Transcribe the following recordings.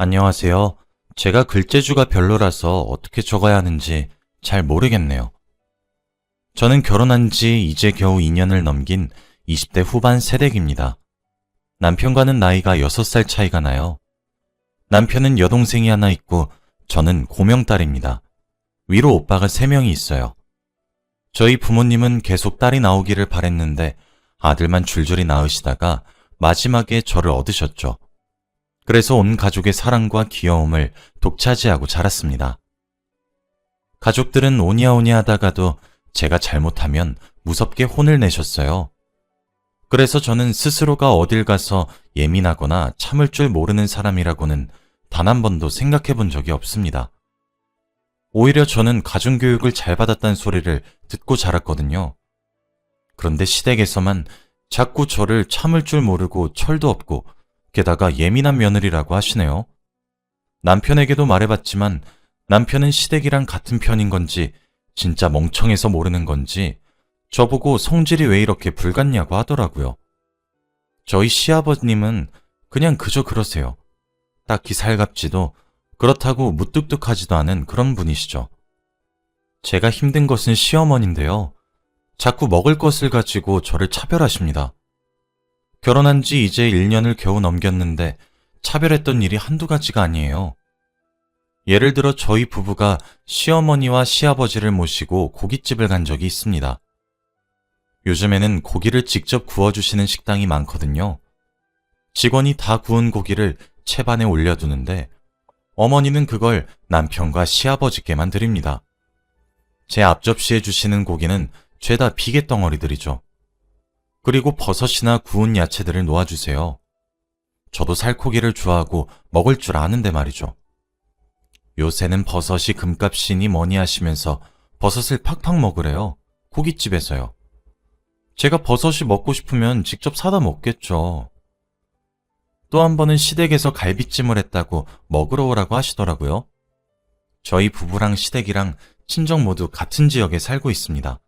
안녕하세요. 제가 글재주가 별로라서 어떻게 적어야 하는지 잘 모르겠네요. 저는 결혼한 지 이제 겨우 2년을 넘긴 20대 후반 새댁입니다. 남편과는 나이가 6살 차이가 나요. 남편은 여동생이 하나 있고 저는 고명딸입니다. 위로 오빠가 3명이 있어요. 저희 부모님은 계속 딸이 나오기를 바랬는데 아들만 줄줄이 낳으시다가 마지막에 저를 얻으셨죠. 그래서 온 가족의 사랑과 귀여움을 독차지하고 자랐습니다. 가족들은 오냐오냐 하다가도 제가 잘못하면 무섭게 혼을 내셨어요. 그래서 저는 스스로가 어딜 가서 예민하거나 참을 줄 모르는 사람이라고는 단 한 번도 생각해 본 적이 없습니다. 오히려 저는 가정교육을 잘 받았다는 소리를 듣고 자랐거든요. 그런데 시댁에서만 자꾸 저를 참을 줄 모르고 철도 없고 게다가 예민한 며느리라고 하시네요. 남편에게도 말해봤지만 남편은 시댁이랑 같은 편인 건지 진짜 멍청해서 모르는 건지 저보고 성질이 왜 이렇게 불같냐고 하더라고요. 저희 시아버님은 그냥 그저 그러세요. 딱히 살갑지도 그렇다고 무뚝뚝하지도 않은 그런 분이시죠. 제가 힘든 것은 시어머니인데요. 자꾸 먹을 것을 가지고 저를 차별하십니다. 결혼한 지 이제 1년을 겨우 넘겼는데 차별했던 일이 한두 가지가 아니에요. 예를 들어 저희 부부가 시어머니와 시아버지를 모시고 고깃집을 간 적이 있습니다. 요즘에는 고기를 직접 구워주시는 식당이 많거든요. 직원이 다 구운 고기를 채반에 올려두는데 어머니는 그걸 남편과 시아버지께만 드립니다. 제 앞접시에 주시는 고기는 죄다 비계덩어리들이죠. 그리고 버섯이나 구운 야채들을 놓아주세요. 저도 살코기를 좋아하고 먹을 줄 아는데 말이죠. 요새는 버섯이 금값이니 뭐니 하시면서 버섯을 팍팍 먹으래요. 고깃집에서요. 제가 버섯이 먹고 싶으면 직접 사다 먹겠죠. 또 한 번은 시댁에서 갈비찜을 했다고 먹으러 오라고 하시더라고요. 저희 부부랑 시댁이랑 친정 모두 같은 지역에 살고 있습니다.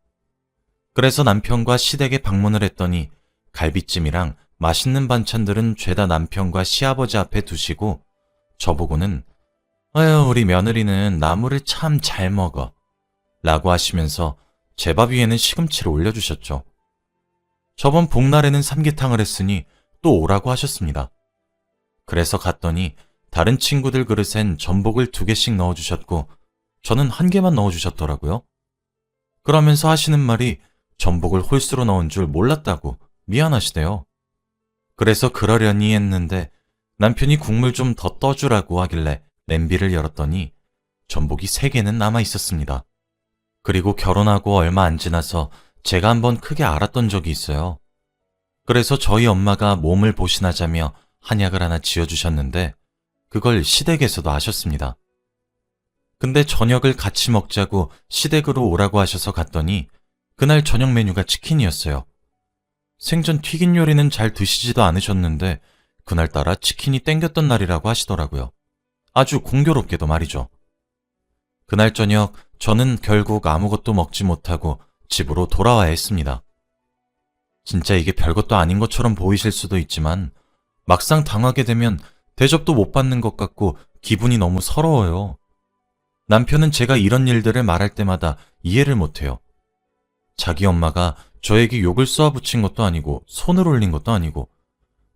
그래서 남편과 시댁에 방문을 했더니 갈비찜이랑 맛있는 반찬들은 죄다 남편과 시아버지 앞에 두시고 저보고는 아유 우리 며느리는 나물을 참 잘 먹어 라고 하시면서 제 밥 위에는 시금치를 올려주셨죠. 저번 복날에는 삼계탕을 했으니 또 오라고 하셨습니다. 그래서 갔더니 다른 친구들 그릇엔 전복을 2개씩 넣어주셨고 저는 1개만 넣어주셨더라고요. 그러면서 하시는 말이 전복을 홀수로 넣은 줄 몰랐다고 미안하시대요. 그래서 그러려니 했는데 남편이 국물 좀 더 떠주라고 하길래 냄비를 열었더니 전복이 3개는 남아 있었습니다. 그리고 결혼하고 얼마 안 지나서 제가 한번 크게 알았던 적이 있어요. 그래서 저희 엄마가 몸을 보신하자며 한약을 하나 지어주셨는데 그걸 시댁에서도 아셨습니다. 근데 저녁을 같이 먹자고 시댁으로 오라고 하셔서 갔더니 그날 저녁 메뉴가 치킨이었어요. 생전 튀긴 요리는 잘 드시지도 않으셨는데 그날따라 치킨이 땡겼던 날이라고 하시더라고요. 아주 공교롭게도 말이죠. 그날 저녁 저는 결국 아무것도 먹지 못하고 집으로 돌아와야 했습니다. 진짜 이게 별것도 아닌 것처럼 보이실 수도 있지만 막상 당하게 되면 대접도 못 받는 것 같고 기분이 너무 서러워요. 남편은 제가 이런 일들을 말할 때마다 이해를 못해요. 자기 엄마가 저에게 욕을 쏘아붙인 것도 아니고 손을 올린 것도 아니고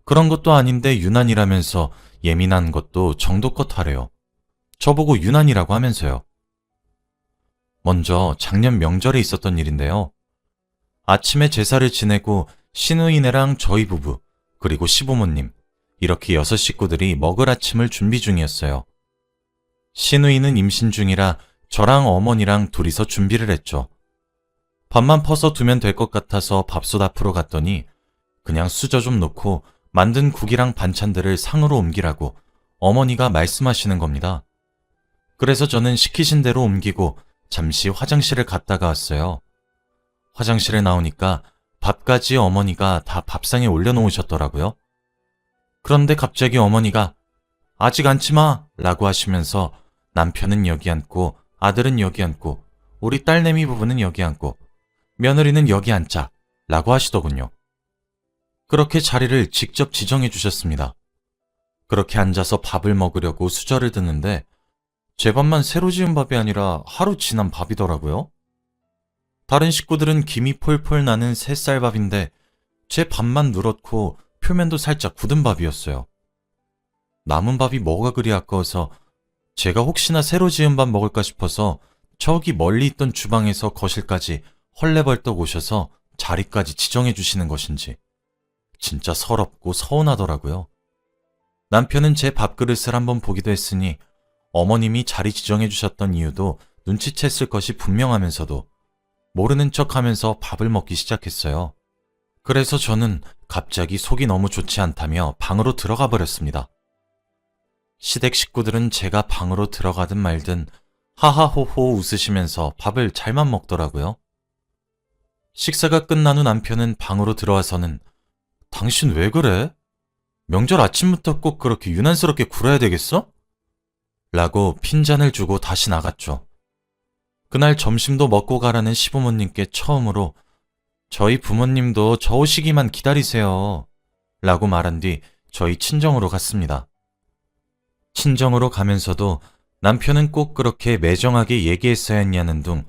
그런 것도 아닌데 유난이라면서 예민한 것도 정도껏 하래요. 저보고 유난이라고 하면서요. 먼저 작년 명절에 있었던 일인데요. 아침에 제사를 지내고 시누이네랑 저희 부부 그리고 시부모님 이렇게 6 식구들이 먹을 아침을 준비 중이었어요. 시누이는 임신 중이라 저랑 어머니랑 둘이서 준비를 했죠. 밥만 퍼서 두면 될 것 같아서 밥솥 앞으로 갔더니 그냥 수저 좀 놓고 만든 국이랑 반찬들을 상으로 옮기라고 어머니가 말씀하시는 겁니다. 그래서 저는 시키신 대로 옮기고 잠시 화장실을 갔다가 왔어요. 화장실에 나오니까 밥까지 어머니가 다 밥상에 올려놓으셨더라고요. 그런데 갑자기 어머니가 아직 앉지 마! 라고 하시면서 남편은 여기 앉고 아들은 여기 앉고 우리 딸내미 부부는 여기 앉고 며느리는 여기 앉자 라고 하시더군요. 그렇게 자리를 직접 지정해 주셨습니다. 그렇게 앉아서 밥을 먹으려고 수저를 드는데 제 밥만 새로 지은 밥이 아니라 하루 지난 밥이더라고요. 다른 식구들은 김이 폴폴 나는 새쌀밥인데 제 밥만 누렇고 표면도 살짝 굳은 밥이었어요. 남은 밥이 뭐가 그리 아까워서 제가 혹시나 새로 지은 밥 먹을까 싶어서 저기 멀리 있던 주방에서 거실까지 헐레벌떡 오셔서 자리까지 지정해 주시는 것인지 진짜 서럽고 서운하더라고요. 남편은 제 밥그릇을 한번 보기도 했으니 어머님이 자리 지정해 주셨던 이유도 눈치챘을 것이 분명하면서도 모르는 척하면서 밥을 먹기 시작했어요. 그래서 저는 갑자기 속이 너무 좋지 않다며 방으로 들어가 버렸습니다. 시댁 식구들은 제가 방으로 들어가든 말든 하하호호 웃으시면서 밥을 잘만 먹더라고요. 식사가 끝난 후 남편은 방으로 들어와서는 당신 왜 그래? 명절 아침부터 꼭 그렇게 유난스럽게 굴어야 되겠어? 라고 핀잔을 주고 다시 나갔죠. 그날 점심도 먹고 가라는 시부모님께 처음으로 저희 부모님도 저 오시기만 기다리세요. 라고 말한 뒤 저희 친정으로 갔습니다. 친정으로 가면서도 남편은 꼭 그렇게 매정하게 얘기했어야 했냐는 둥,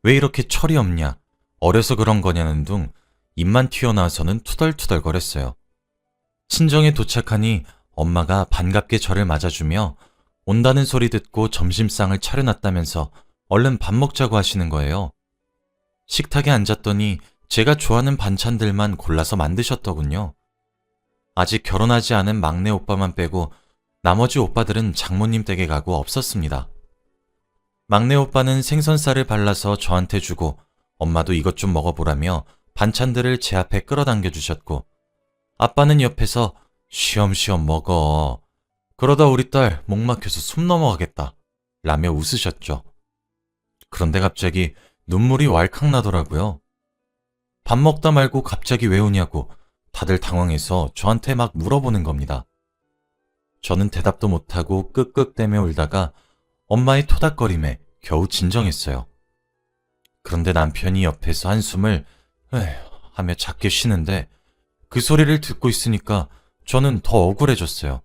왜 이렇게 철이 없냐, 어려서 그런 거냐는 둥, 입만 튀어나와서는 투덜투덜거렸어요. 친정에 도착하니 엄마가 반갑게 저를 맞아주며 온다는 소리 듣고 점심상을 차려놨다면서 얼른 밥 먹자고 하시는 거예요. 식탁에 앉았더니 제가 좋아하는 반찬들만 골라서 만드셨더군요. 아직 결혼하지 않은 막내 오빠만 빼고 나머지 오빠들은 장모님 댁에 가고 없었습니다. 막내 오빠는 생선살을 발라서 저한테 주고 엄마도 이것 좀 먹어보라며 반찬들을 제 앞에 끌어당겨 주셨고 아빠는 옆에서 쉬엄쉬엄 먹어. 그러다 우리 딸 목 막혀서 숨 넘어가겠다. 라며 웃으셨죠. 그런데 갑자기 눈물이 왈칵 나더라고요. 밥 먹다 말고 갑자기 왜 우냐고 다들 당황해서 저한테 막 물어보는 겁니다. 저는 대답도 못하고 끄끄대며 울다가 엄마의 토닥거림에 겨우 진정했어요. 그런데 남편이 옆에서 한숨을 에휴 하며 작게 쉬는데 그 소리를 듣고 있으니까 저는 더 억울해졌어요.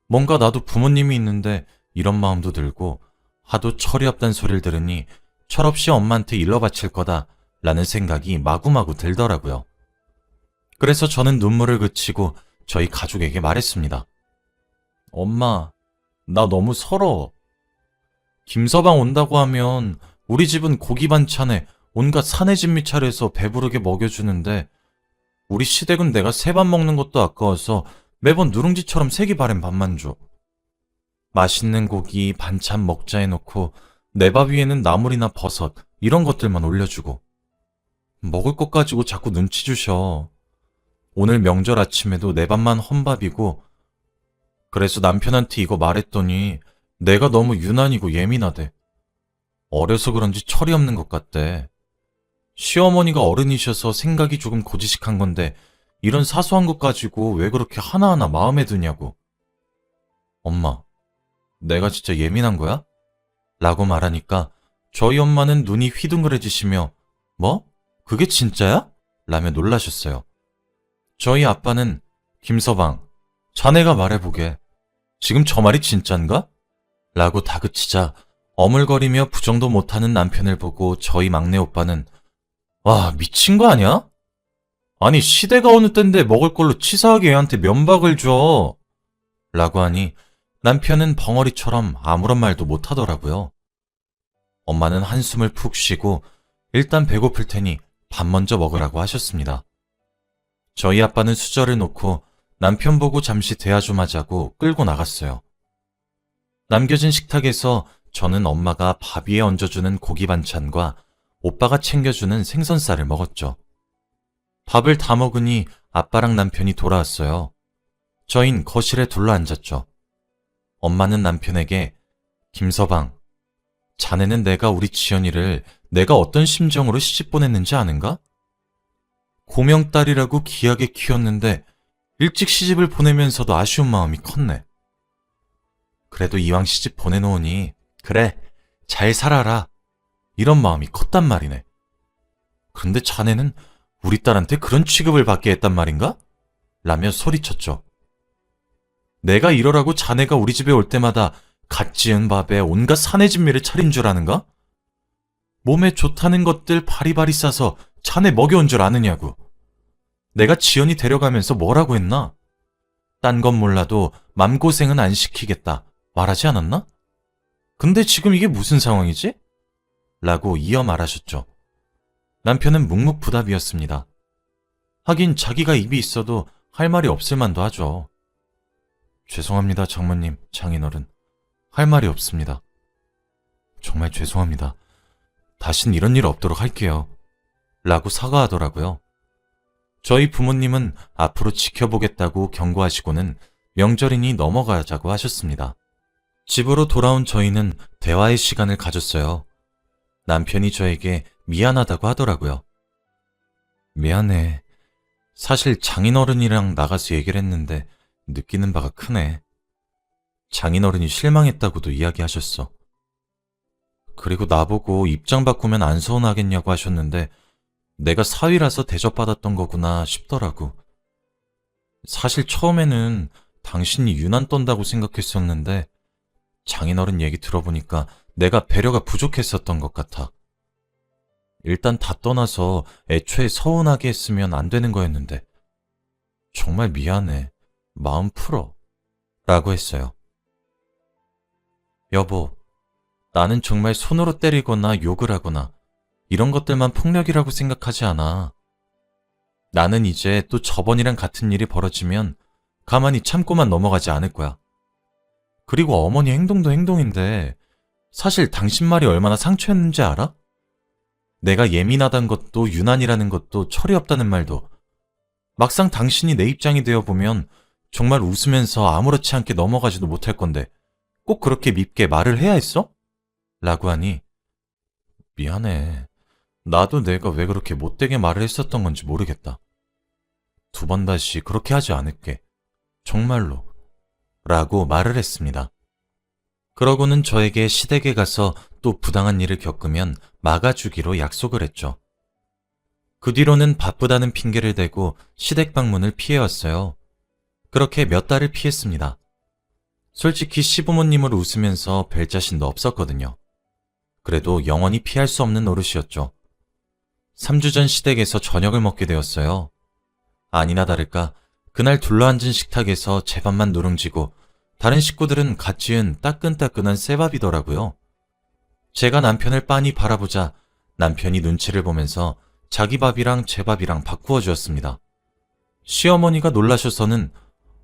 뭔가 나도 부모님이 있는데 이런 마음도 들고 하도 철이 없단 소리를 들으니 철없이 엄마한테 일러 바칠 거다 라는 생각이 마구마구 들더라고요. 그래서 저는 눈물을 그치고 저희 가족에게 말했습니다. 엄마, 나 너무 서러워. 김서방 온다고 하면 우리 집은 고기 반찬에 온갖 산해진미 차려서 배부르게 먹여주는데 우리 시댁은 내가 새 밥 먹는 것도 아까워서 매번 누룽지처럼 색이 바랜 밥만 줘. 맛있는 고기 반찬 먹자 해놓고 내 밥 위에는 나물이나 버섯 이런 것들만 올려주고 먹을 것 가지고 자꾸 눈치 주셔. 오늘 명절 아침에도 내 밥만 헌밥이고 그래서 남편한테 이거 말했더니 내가 너무 유난이고 예민하대. 어려서 그런지 철이 없는 것 같대. 시어머니가 어른이셔서 생각이 조금 고지식한 건데 이런 사소한 것 가지고 왜 그렇게 하나하나 마음에 드냐고. 엄마, 내가 진짜 예민한 거야? 라고 말하니까 저희 엄마는 눈이 휘둥그레지시며 뭐? 그게 진짜야? 라며 놀라셨어요. 저희 아빠는 김서방, 자네가 말해보게. 지금 저 말이 진짠가? 라고 다그치자 어물거리며 부정도 못하는 남편을 보고 저희 막내 오빠는 와, 미친 거 아니야? 아니, 시대가 어느 땐데 먹을 걸로 치사하게 애한테 면박을 줘. 라고 하니 남편은 벙어리처럼 아무런 말도 못하더라고요. 엄마는 한숨을 푹 쉬고 일단 배고플 테니 밥 먼저 먹으라고 하셨습니다. 저희 아빠는 수저를 놓고 남편 보고 잠시 대화 좀 하자고 끌고 나갔어요. 남겨진 식탁에서 저는 엄마가 밥 위에 얹어주는 고기 반찬과 오빠가 챙겨주는 생선살을 먹었죠. 밥을 다 먹으니 아빠랑 남편이 돌아왔어요. 저흰 거실에 둘러앉았죠. 엄마는 남편에게 김서방, 자네는 내가 우리 지연이를 내가 어떤 심정으로 시집 보냈는지 아는가? 고명딸이라고 귀하게 키웠는데 일찍 시집을 보내면서도 아쉬운 마음이 컸네. 그래도 이왕 시집 보내놓으니 그래, 잘 살아라. 이런 마음이 컸단 말이네. 그런데 자네는 우리 딸한테 그런 취급을 받게 했단 말인가? 라며 소리쳤죠. 내가 이러라고 자네가 우리 집에 올 때마다 갓 지은 밥에 온갖 사내진미를 차린 줄 아는가? 몸에 좋다는 것들 바리바리 싸서 자네 먹여온 줄 아느냐고. 내가 지연이 데려가면서 뭐라고 했나? 딴 건 몰라도 맘고생은 안 시키겠다 말하지 않았나? 근데 지금 이게 무슨 상황이지? 라고 이어 말하셨죠. 남편은 묵묵부답이었습니다. 하긴 자기가 입이 있어도 할 말이 없을 만도 하죠. 죄송합니다, 장모님, 장인어른. 할 말이 없습니다. 정말 죄송합니다. 다신 이런 일 없도록 할게요. 라고 사과하더라고요. 저희 부모님은 앞으로 지켜보겠다고 경고하시고는 명절이니 넘어가자고 하셨습니다. 집으로 돌아온 저희는 대화의 시간을 가졌어요. 남편이 저에게 미안하다고 하더라고요. 미안해. 사실 장인어른이랑 나가서 얘기를 했는데 느끼는 바가 크네. 장인어른이 실망했다고도 이야기하셨어. 그리고 나보고 입장 바꾸면 안 서운하겠냐고 하셨는데 내가 사위라서 대접받았던 거구나 싶더라고. 사실 처음에는 당신이 유난 떤다고 생각했었는데 장인어른 얘기 들어보니까 내가 배려가 부족했었던 것 같아. 일단 다 떠나서 애초에 서운하게 했으면 안 되는 거였는데 정말 미안해. 마음 풀어. 라고 했어요. 여보, 나는 정말 손으로 때리거나 욕을 하거나 이런 것들만 폭력이라고 생각하지 않아. 나는 이제 또 저번이랑 같은 일이 벌어지면 가만히 참고만 넘어가지 않을 거야. 그리고 어머니 행동도 행동인데 사실 당신 말이 얼마나 상처였는지 알아? 내가 예민하다는 것도 유난이라는 것도 철이 없다는 말도 막상 당신이 내 입장이 되어보면 정말 웃으면서 아무렇지 않게 넘어가지도 못할 건데 꼭 그렇게 밉게 말을 해야 했어? 라고 하니 미안해. 나도 내가 왜 그렇게 못되게 말을 했었던 건지 모르겠다. 2번 다시 그렇게 하지 않을게. 정말로. 라고 말을 했습니다. 그러고는 저에게 시댁에 가서 또 부당한 일을 겪으면 막아주기로 약속을 했죠. 그 뒤로는 바쁘다는 핑계를 대고 시댁 방문을 피해왔어요. 그렇게 몇 달을 피했습니다. 솔직히 시부모님을 웃으면서 뵐 자신도 없었거든요. 그래도 영원히 피할 수 없는 노릇이었죠. 3주 전 시댁에서 저녁을 먹게 되었어요. 아니나 다를까 그날 둘러앉은 식탁에서 제 밥만 누룽지고 다른 식구들은 갓 지은 따끈따끈한 쇠밥이더라고요. 제가 남편을 빤히 바라보자 남편이 눈치를 보면서 자기 밥이랑 제 밥이랑 바꾸어 주었습니다. 시어머니가 놀라셔서는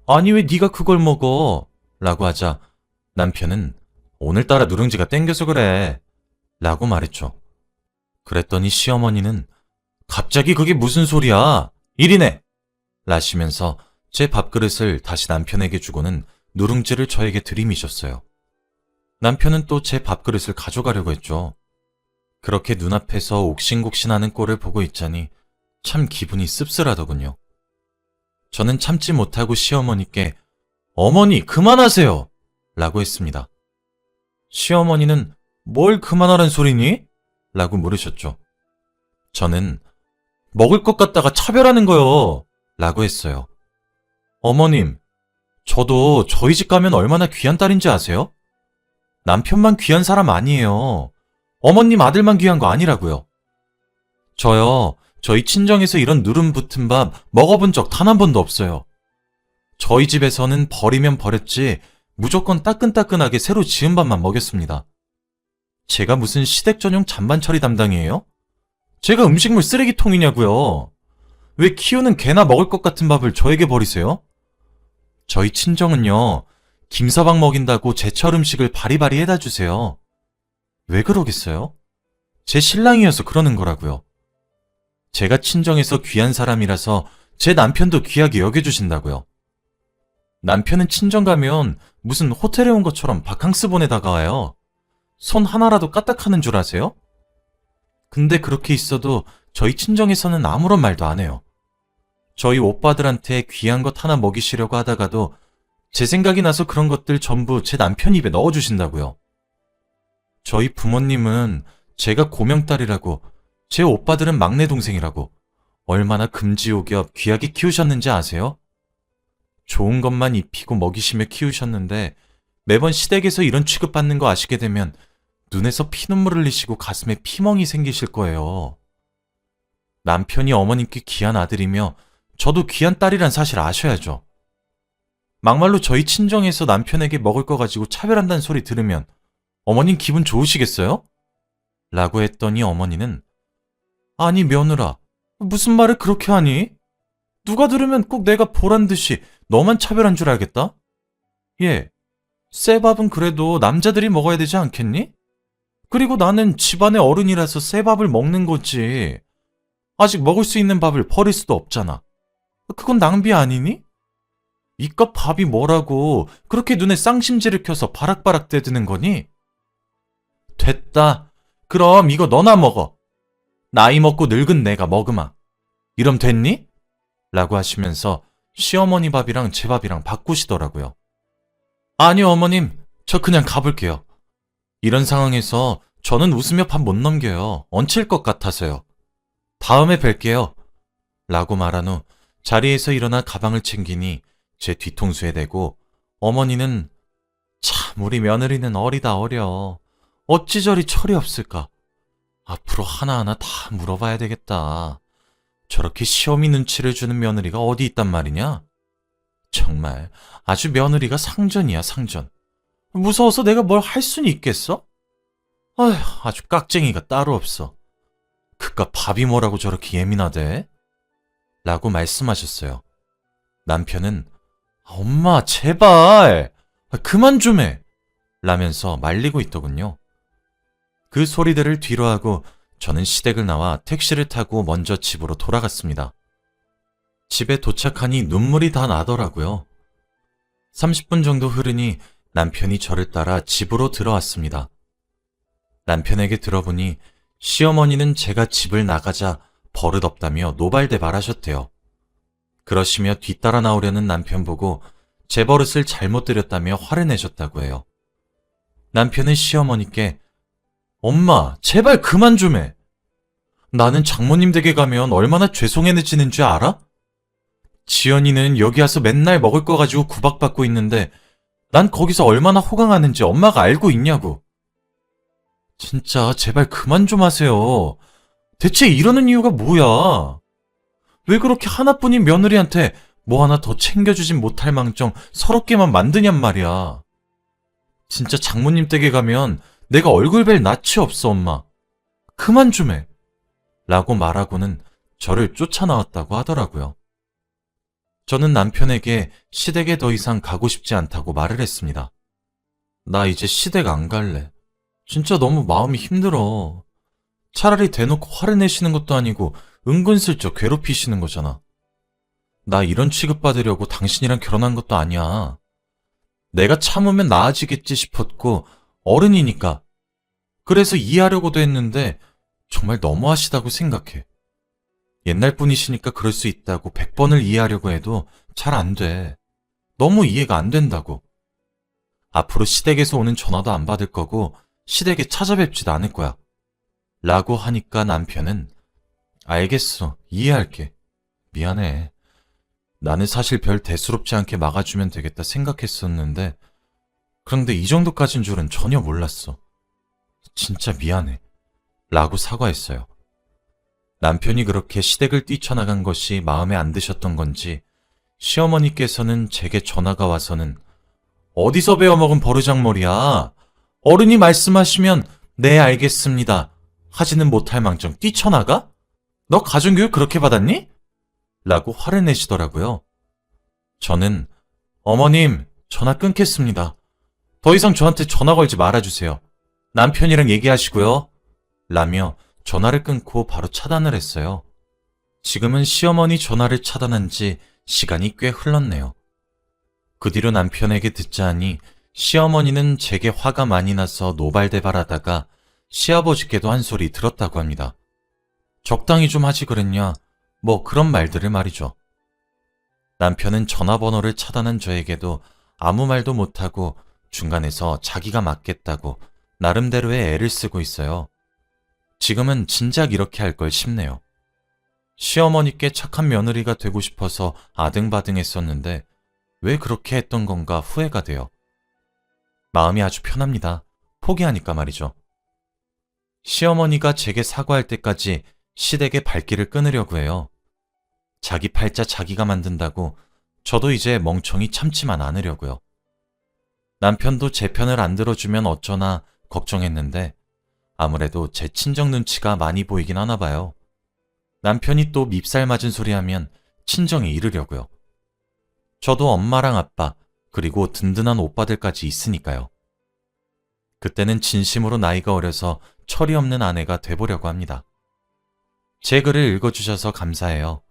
아니 왜 네가 그걸 먹어? 라고 하자 남편은 오늘따라 누룽지가 땡겨서 그래 라고 말했죠. 그랬더니 시어머니는 갑자기 그게 무슨 소리야? 이리네! 라시면서 제 밥그릇을 다시 남편에게 주고는 누룽지를 저에게 들이미셨어요. 남편은 또 제 밥그릇을 가져가려고 했죠. 그렇게 눈앞에서 옥신곡신하는 꼴을 보고 있자니 참 기분이 씁쓸하더군요. 저는 참지 못하고 시어머니께 어머니 그만하세요! 라고 했습니다. 시어머니는 뭘 그만하란 소리니? 라고 물으셨죠. 저는 먹을 것 갖다가 차별하는 거요. 라고 했어요. 어머님, 저도 저희 집 가면 얼마나 귀한 딸인지 아세요? 남편만 귀한 사람 아니에요. 어머님 아들만 귀한 거 아니라고요. 저희 친정에서 이런 누름 붙은 밥 먹어본 적 단 한 번도 없어요. 저희 집에서는 버리면 버렸지 무조건 따끈따끈하게 새로 지은 밥만 먹였습니다. 제가 무슨 시댁 전용 잔반 처리 담당이에요? 제가 음식물 쓰레기통이냐고요. 왜 키우는 개나 먹을 것 같은 밥을 저에게 버리세요? 저희 친정은요, 김서방 먹인다고 제철 음식을 바리바리 해다 주세요. 왜 그러겠어요? 제 신랑이어서 그러는 거라고요. 제가 친정에서 귀한 사람이라서 제 남편도 귀하게 여겨주신다고요. 남편은 친정 가면 무슨 호텔에 온 것처럼 바캉스 보내다가 와요. 손 하나라도 까딱하는 줄 아세요? 근데 그렇게 있어도 저희 친정에서는 아무런 말도 안 해요. 저희 오빠들한테 귀한 것 하나 먹이시려고 하다가도 제 생각이 나서 그런 것들 전부 제 남편 입에 넣어주신다고요. 저희 부모님은 제가 고명딸이라고, 제 오빠들은 막내 동생이라고 얼마나 금지옥엽 귀하게 키우셨는지 아세요? 좋은 것만 입히고 먹이시며 키우셨는데 매번 시댁에서 이런 취급받는 거 아시게 되면 눈에서 피눈물 흘리시고 가슴에 피멍이 생기실 거예요. 남편이 어머님께 귀한 아들이며 저도 귀한 딸이란 사실 아셔야죠. 막말로 저희 친정에서 남편에게 먹을 거 가지고 차별한다는 소리 들으면 어머님 기분 좋으시겠어요? 라고 했더니 어머니는 아니 며느라, 무슨 말을 그렇게 하니? 누가 들으면 꼭 내가 보란 듯이 너만 차별한 줄 알겠다? 예, 새 밥은 그래도 남자들이 먹어야 되지 않겠니? 그리고 나는 집안의 어른이라서 새 밥을 먹는 거지. 아직 먹을 수 있는 밥을 버릴 수도 없잖아. 그건 낭비 아니니? 이깟 밥이 뭐라고 그렇게 눈에 쌍심지를 켜서 바락바락 대드는 거니? 됐다. 그럼 이거 너나 먹어. 나이 먹고 늙은 내가 먹으마. 이럼 됐니? 라고 하시면서 시어머니 밥이랑 제 밥이랑 바꾸시더라고요. 아니요, 어머님. 저 그냥 가볼게요. 이런 상황에서 저는 웃으며 밥 못 넘겨요. 얹힐 것 같아서요. 다음에 뵐게요. 라고 말한 후 자리에서 일어나 가방을 챙기니 제 뒤통수에 대고 어머니는 참 우리 며느리는 어리다 어려. 어찌 저리 철이 없을까. 앞으로 하나하나 다 물어봐야 되겠다. 저렇게 시어미 눈치를 주는 며느리가 어디 있단 말이냐? 정말 아주 며느리가 상전이야 상전. 무서워서 내가 뭘 할 수는 있겠어? 아휴, 아주 깍쟁이가 따로 없어. 그깟 밥이 뭐라고 저렇게 예민하대? 라고 말씀하셨어요. 남편은 엄마 제발 그만 좀 해! 라면서 말리고 있더군요. 그 소리들을 뒤로 하고 저는 시댁을 나와 택시를 타고 먼저 집으로 돌아갔습니다. 집에 도착하니 눈물이 다 나더라고요. 30분 정도 흐르니 남편이 저를 따라 집으로 들어왔습니다. 남편에게 들어보니 시어머니는 제가 집을 나가자 버릇없다며 노발대발하셨대요. 그러시며 뒤따라 나오려는 남편 보고 제 버릇을 잘못 들였다며 화를 내셨다고 해요. 남편은 시어머니께 엄마 제발 그만 좀 해. 나는 장모님 댁에 가면 얼마나 죄송해지는 줄 알아? 지연이는 여기 와서 맨날 먹을 거 가지고 구박받고 있는데 난 거기서 얼마나 호강하는지 엄마가 알고 있냐고. 진짜 제발 그만 좀 하세요. 대체 이러는 이유가 뭐야? 왜 그렇게 하나뿐인 며느리한테 뭐 하나 더 챙겨주진 못할 망정 서럽게만 만드냔 말이야. 진짜 장모님 댁에 가면 내가 얼굴 뵐 낯이 없어 엄마. 그만 좀 해. 라고 말하고는 저를 쫓아나왔다고 하더라고요. 저는 남편에게 시댁에 더 이상 가고 싶지 않다고 말을 했습니다. 나 이제 시댁 안 갈래. 진짜 너무 마음이 힘들어. 차라리 대놓고 화를 내시는 것도 아니고 은근슬쩍 괴롭히시는 거잖아. 나 이런 취급받으려고 당신이랑 결혼한 것도 아니야. 내가 참으면 나아지겠지 싶었고 어른이니까. 그래서 이해하려고도 했는데 정말 너무하시다고 생각해. 옛날 분이시니까 그럴 수 있다고 100번을 이해하려고 해도 잘 안 돼. 너무 이해가 안 된다고. 앞으로 시댁에서 오는 전화도 안 받을 거고 시댁에 찾아뵙지도 않을 거야. 라고 하니까 남편은 알겠어. 이해할게. 미안해. 나는 사실 별 대수롭지 않게 막아주면 되겠다 생각했었는데 그런데 이 정도까진 줄은 전혀 몰랐어. 진짜 미안해. 라고 사과했어요. 남편이 그렇게 시댁을 뛰쳐나간 것이 마음에 안 드셨던 건지 시어머니께서는 제게 전화가 와서는 어디서 배워먹은 버르장머리야. 어른이 말씀하시면 네 알겠습니다. 하지는 못할 망정 뛰쳐나가? 너 가정교육 그렇게 받았니? 라고 화를 내시더라고요. 저는 어머님 전화 끊겠습니다. 더 이상 저한테 전화 걸지 말아주세요. 남편이랑 얘기하시고요. 라며 전화를 끊고 바로 차단을 했어요. 지금은 시어머니 전화를 차단한 지 시간이 꽤 흘렀네요. 그 뒤로 남편에게 듣자 하니 시어머니는 제게 화가 많이 나서 노발대발하다가 시아버지께도 한 소리 들었다고 합니다. 적당히 좀 하지 그랬냐? 뭐 그런 말들을 말이죠. 남편은 전화번호를 차단한 저에게도 아무 말도 못하고 중간에서 자기가 맡겠다고 나름대로의 애를 쓰고 있어요. 지금은 진작 이렇게 할 걸 싶네요. 시어머니께 착한 며느리가 되고 싶어서 아등바등했었는데 왜 그렇게 했던 건가 후회가 돼요. 마음이 아주 편합니다. 포기하니까 말이죠. 시어머니가 제게 사과할 때까지 시댁의 발길을 끊으려고 해요. 자기 팔자 자기가 만든다고 저도 이제 멍청이 참지만 않으려고요. 남편도 제 편을 안 들어주면 어쩌나 걱정했는데 아무래도 제 친정 눈치가 많이 보이긴 하나 봐요. 남편이 또 밉살 맞은 소리 하면 친정에 이르려고요. 저도 엄마랑 아빠, 그리고 든든한 오빠들까지 있으니까요. 그때는 진심으로 나이가 어려서 철이 없는 아내가 돼보려고 합니다. 제 글을 읽어주셔서 감사해요.